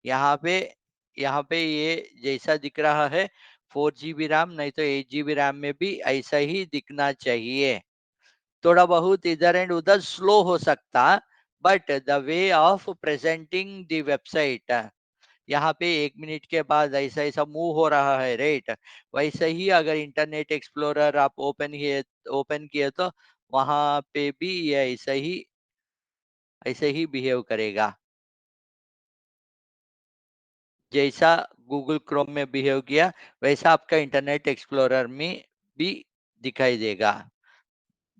यहाँ पे, यहाँ पे ये जैसा दिख रहा है 4 GB रैम नहीं तो 8 GB रैम में भी ऐसा ही दिखना चाहिए। थोड़ा बहुत इधर एंड उधर स्लो हो सकता, but the way of presenting the website, यहाँ पे 1 मिनट के बाद ऐसा ऐसा मूव हो रहा है राइट, वैसे ही अगर इंटरनेट एक्सप्लोरर आप ओपन किए तो वहां पे भी ये ऐसे ही बिहेव करेगा, जैसा गूगल क्रोम में बिहेव किया वैसा आपका इंटरनेट एक्सप्लोरर में भी दिखाई देगा,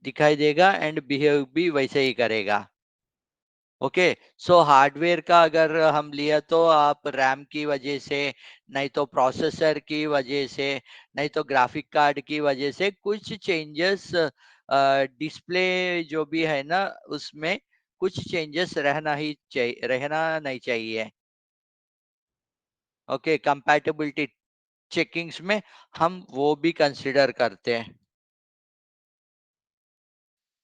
दिखाई देगा एंड बिहेव भी वैसे ही करेगा। ओके, सो हार्डवेयर का अगर हम लिया तो आप रैम की वजह से, नहीं तो प्रोसेसर की वजह से, नहीं तो ग्राफिक कार्ड की वजह से कुछ चेंजेस, डिस्प्ले जो भी है ना उसमें कुछ चेंजेस रहना ही चाहिए, रहना नहीं चाहिए। ओके, कंपैटिबिलिटी चेकिंग्स में हम वो भी कंसिडर करते हैं।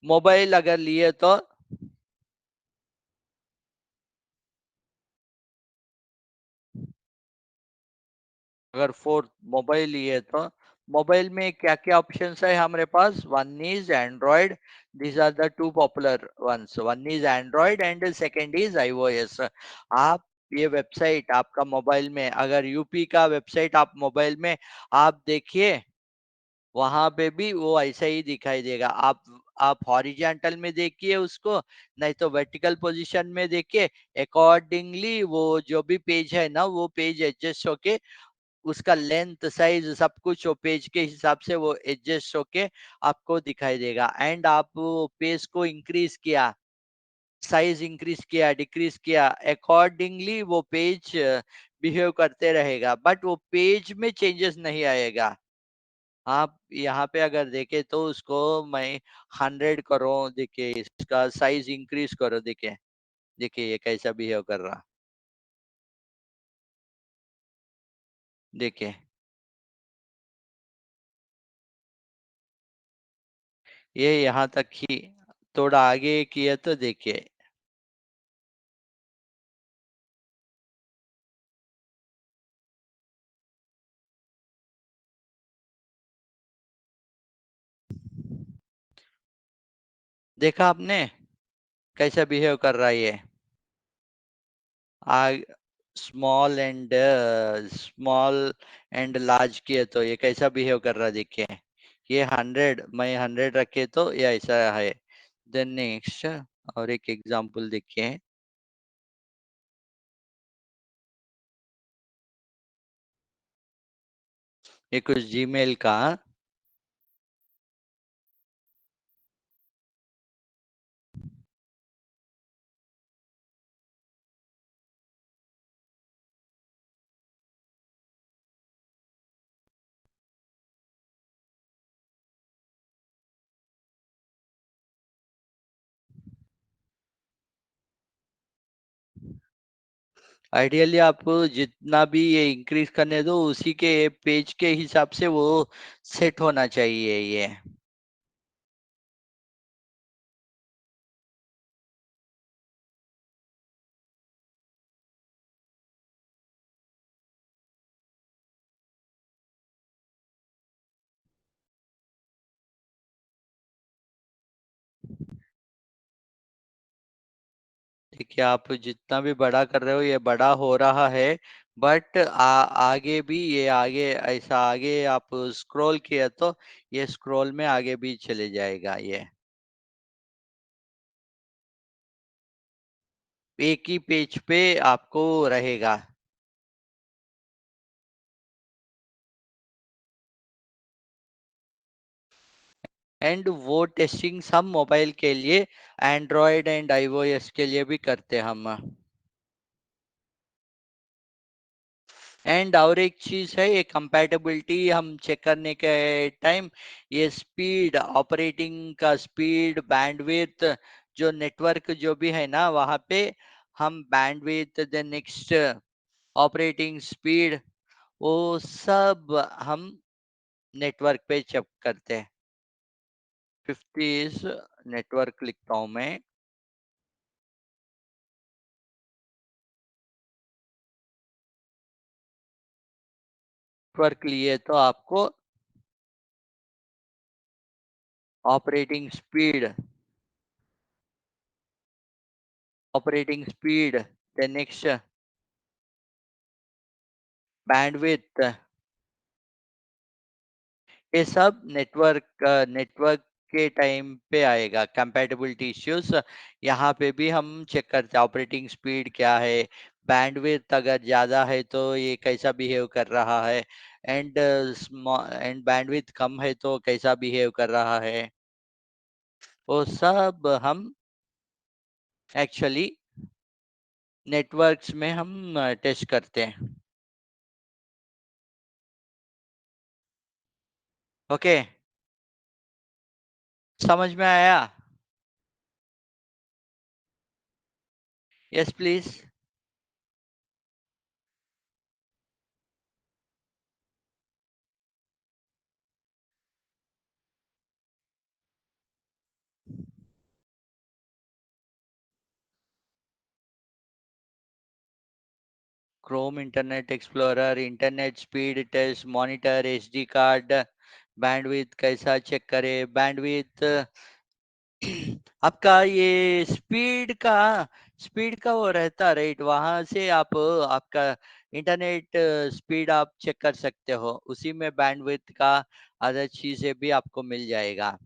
मोबाइल अगर लिए तो, अगर फोर मोबाइल लिए तो मोबाइल में क्या क्या ऑप्शंस है हमारे पास? One is Android, these are the two popular ones, one is Android and second is iOS. आप ये वेबसाइट आपका मोबाइल में, अगर यूपी का वेबसाइट आप मोबाइल में आप देखिए, वहां पे भी वो ऐसा ही दिखाई देगा। आप हॉरिजेंटल में देखिए उसको, नहीं तो वर्टिकल पोजीशन में देखिए, अकॉर्डिंगली वो जो भी पेज है ना वो पेज एडजस्ट होके उसका लेंथ साइज सब कुछ वो पेज के हिसाब से वो एडजस्ट होके आपको दिखाई देगा। एंड आप वो पेज को इंक्रीज किया, साइज इंक्रीज किया, डिक्रीज किया, अकॉर्डिंगली वो पेज बिहेव करते रहेगा, बट वो पेज में चेंजेस नहीं आएगा। आप यहाँ पे अगर देखे तो उसको मैं 100 करो, देखिए इसका साइज इंक्रीज करो, देखिए, देखिए ये कैसा बिहेव कर रहा, देखिए ये यहाँ तक ही थोड़ा आगे किए तो देखिए। देखा आपने कैसा बिहेव कर रहा है ये? आ स्मॉल एंड लार्ज किए तो ये कैसा बिहेव कर रहा है देखिए। ये 100, मैं 100 रखे तो ये ऐसा है। देन नेक्स्ट, और एक एग्जांपल देखिए। ये कुछ जीमेल का। आइडियली आप जितना भी ये इंक्रीज करने दो, उसी के पेज के हिसाब से वो सेट होना चाहिए ये। देखिए आप जितना भी बड़ा कर रहे हो ये बड़ा हो रहा है। बट आगे भी ये आगे ऐसा आगे आप स्क्रॉल किया तो ये स्क्रॉल में आगे भी चले जाएगा ये। एक ही पेज पे आपको रहेगा। एंड वो टेस्टिंग हम मोबाइल के लिए, एंड्रॉयड एंड आईओएस के लिए भी करते हैं हम। एंड और एक चीज है, ये कंपैटिबिलिटी हम चेक करने के टाइम, ये स्पीड, ऑपरेटिंग का स्पीड, बैंडविड्थ, जो नेटवर्क जो भी है ना वहाँ पे हम bandwidth, then next operating speed, वो सब हम नेटवर्क पे चेक करते हैं। 50 इज नेटवर्क लिखता हूँ मैं। नेटवर्क लिए तो आपको operating speed, operating speed, then next bandwidth, ये सब नेटवर्क के टाइम पे आएगा। कंपैटिबिलिटी इश्यूज यहाँ पे भी हम चेक करते हैं, ऑपरेटिंग स्पीड क्या है, बैंडविड्थ अगर ज़्यादा है तो ये कैसा बिहेव कर रहा है, एंड बैंडविड्थ कम है तो कैसा बिहेव कर रहा है, वो सब हम एक्चुअली नेटवर्क्स में हम टेस्ट करते हैं। ओके, समझ में आया? Yes please. Chrome, internet explorer, internet speed test, monitor, SD card, bandwidth कैसा चेक करे, बैंडविड्थ आपका ये स्पीड का वो रहता राइट, वहां से आप आपका इंटरनेट स्पीड आप चेक कर सकते हो, उसी में बैंडविड्थ का अदर चीजें भी आपको मिल जाएगा।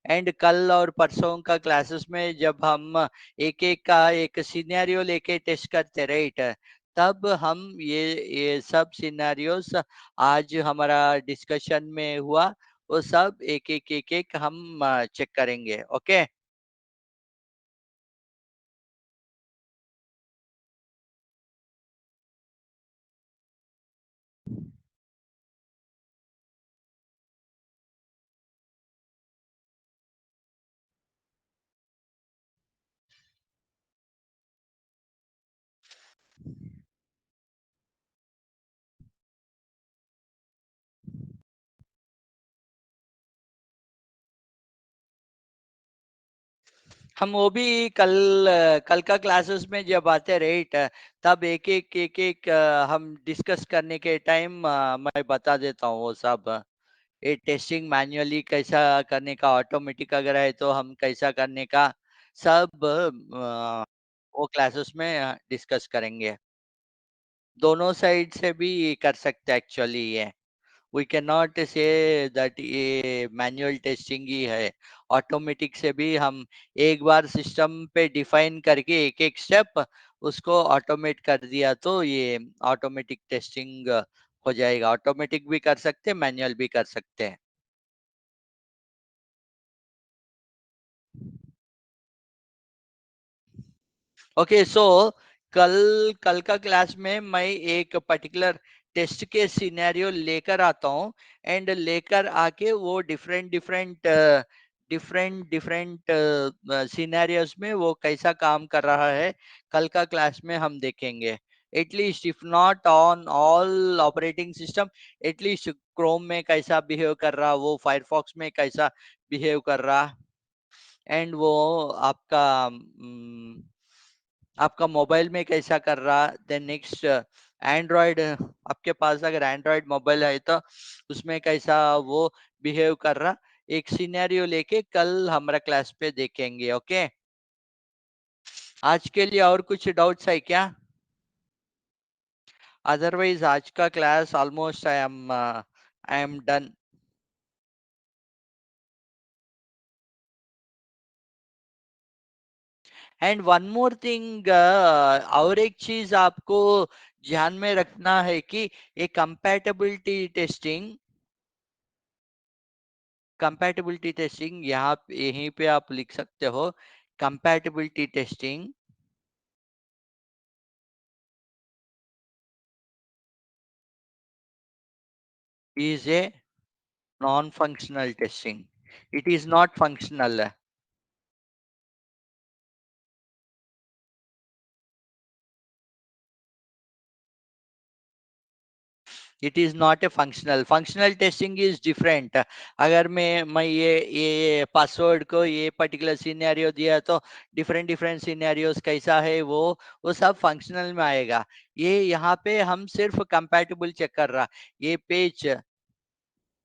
एंड कल और परसों का क्लासेस में जब हम एक एक का एक सिनेरियो लेके टेस्ट करते राइट, तब हम ये सब सिनेरियोस आज हमारा डिस्कशन में हुआ, वो सब एक एक हम चेक करेंगे। ओके। हम वो भी कल का क्लासेस में जब आते राइट, तब एक एक हम डिस्कस करने के टाइम मैं बता देता हूँ वो सब। ये टेस्टिंग मैन्युअली कैसा करने का, ऑटोमेटिक अगर है तो हम कैसा करने का, सब वो क्लासेस में डिस्कस करेंगे। दोनों साइड से भी कर सकते एक्चुअली ये। We can not say that ये मैनुअल टेस्टिंग ही है। ऑटोमेटिक से भी हम एक बार सिस्टम पे डिफाइन करके एक एक स्टेप उसको ऑटोमेट कर दिया तो ये ऑटोमेटिक टेस्टिंग हो जाएगा। ऑटोमेटिक भी कर सकते हैं, मैनुअल भी कर सकते हैं। ओके सो कल कल का क्लास में मैं एक पर्टिकुलर टेस्ट के सिनेरियो लेकर आता हूँ, एंड लेकर आके वो different different different different scenarios में वो कैसा काम कर रहा है, कल का क्लास में हम देखेंगे। At least if not on all operating system, at least Chrome में कैसा बिहेव कर रहा, वो फायरफॉक्स में कैसा बिहेव कर रहा, एंड वो आपका आपका मोबाइल में कैसा कर रहा। देन नेक्स्ट एंड्रॉयड, आपके पास अगर एंड्रॉयड मोबाइल है तो उसमें कैसा वो बिहेव कर रहा, एक सिनेरियो लेके कल हमारा क्लास पे देखेंगे। ओके, आज के लिए और कुछ डाउट्स है क्या? अदरवाइज आज का class almost I am done. And one more thing, और एक चीज आपको ध्यान में रखना है कि ये कंपैटिबिलिटी टेस्टिंग, कंपैटिबिलिटी टेस्टिंग यहाँ यहीं पे आप लिख सकते हो। Compatibility testing is a non functional testing, it is not functional. It is not a functional, functional testing is different. अगर मैं ये पासवर्ड को ये पर्टिकुलर सिनेरियो दिया तो डिफरेंट डिफरेंट सिनेरियोस कैसा है वो सब फंक्शनल में आएगा। ये यहाँ पे हम सिर्फ कंपैटिबल चेक कर रहा। ये पेज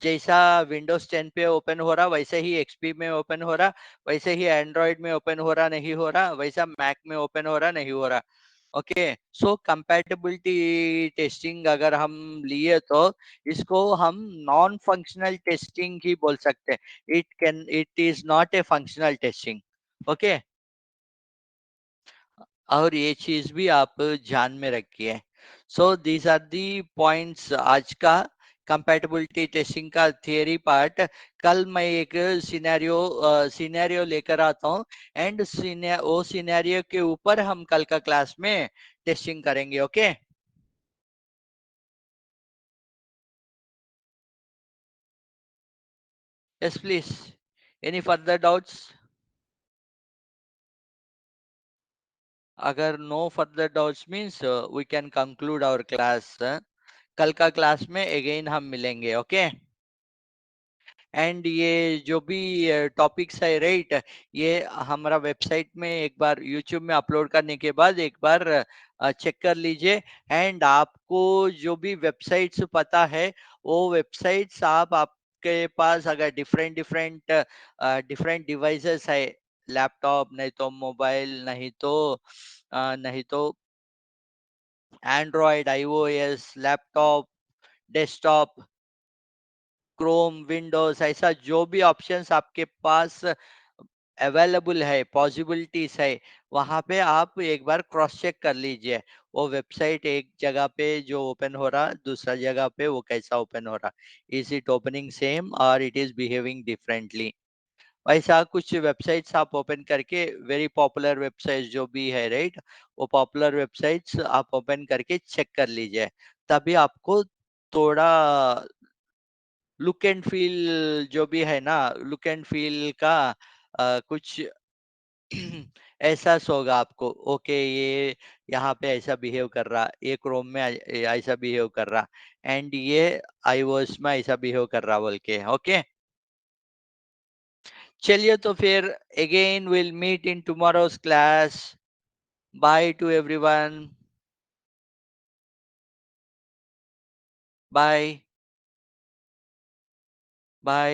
जैसा विंडोज 10 पे ओपन हो रहा वैसे ही एक्सपी में ओपन हो रहा, वैसे ही एंड्रॉइड में ओपन हो रहा नहीं हो रहा, वैसा मैक में ओपन हो रहा नहीं हो रहा। ओके, सो कंपैटिबिलिटी टेस्टिंग अगर हम लिए तो इसको हम नॉन फंक्शनल टेस्टिंग ही बोल सकते हैं। It is not a functional testing. Okay, और ये चीज भी आप ध्यान में रखिए। So these are the points आज का कंपैटिबिलिटी टेस्टिंग का थियरी पार्ट। कल मैं एक सिनेरियो लेकर आता हूँ, एंड वो सिनेरियो के ऊपर हम कल का क्लास में टेस्टिंग करेंगे। Okay, yes please, any further doubts? अगर no further doubts means we can conclude our class. कल का क्लास में अगेन हम मिलेंगे। ओके, एंड ये जो भी टॉपिक्स है राइट, ये हमारा वेबसाइट में एक बार यूट्यूब में अपलोड करने के बाद एक बार चेक कर लीजिए। एंड आपको जो भी वेबसाइट्स पता है वो वेबसाइट्स आप आपके पास अगर डिफरेंट डिफरेंट डिफरेंट डिवाइसेस है, लैपटॉप नहीं तो मोबाइल नहीं तो Android, iOS, laptop, desktop, Chrome, Windows, ऐसा जो भी ऑप्शंस आपके पास अवेलेबल है, पॉसिबिलिटीज है, वहां पे आप एक बार क्रॉस चेक कर लीजिए। वो वेबसाइट एक जगह पे जो ओपन हो रहा, दूसरा जगह पे वो कैसा ओपन हो रहा, इज इट ओपनिंग सेम और इट इज बिहेविंग डिफरेंटली। वैसा कुछ वेबसाइट्स आप ओपन करके, वेरी पॉपुलर वेबसाइट्स जो भी है राइट, वो पॉपुलर वेबसाइट्स आप ओपन करके चेक कर लीजिए। तभी आपको थोड़ा लुक एंड फील जो भी है ना, लुक एंड फील का कुछ एहसास होगा आपको। ओके, ये यहाँ पे ऐसा बिहेव कर रहा, ये क्रोम में ऐसा बिहेव कर रहा, एंड ये आईओएस में ऐसा बिहेव कर रहा बोल के। ओके, चलिए तो फिर again we'll meet in tomorrow's class. Bye to everyone. Bye. Bye.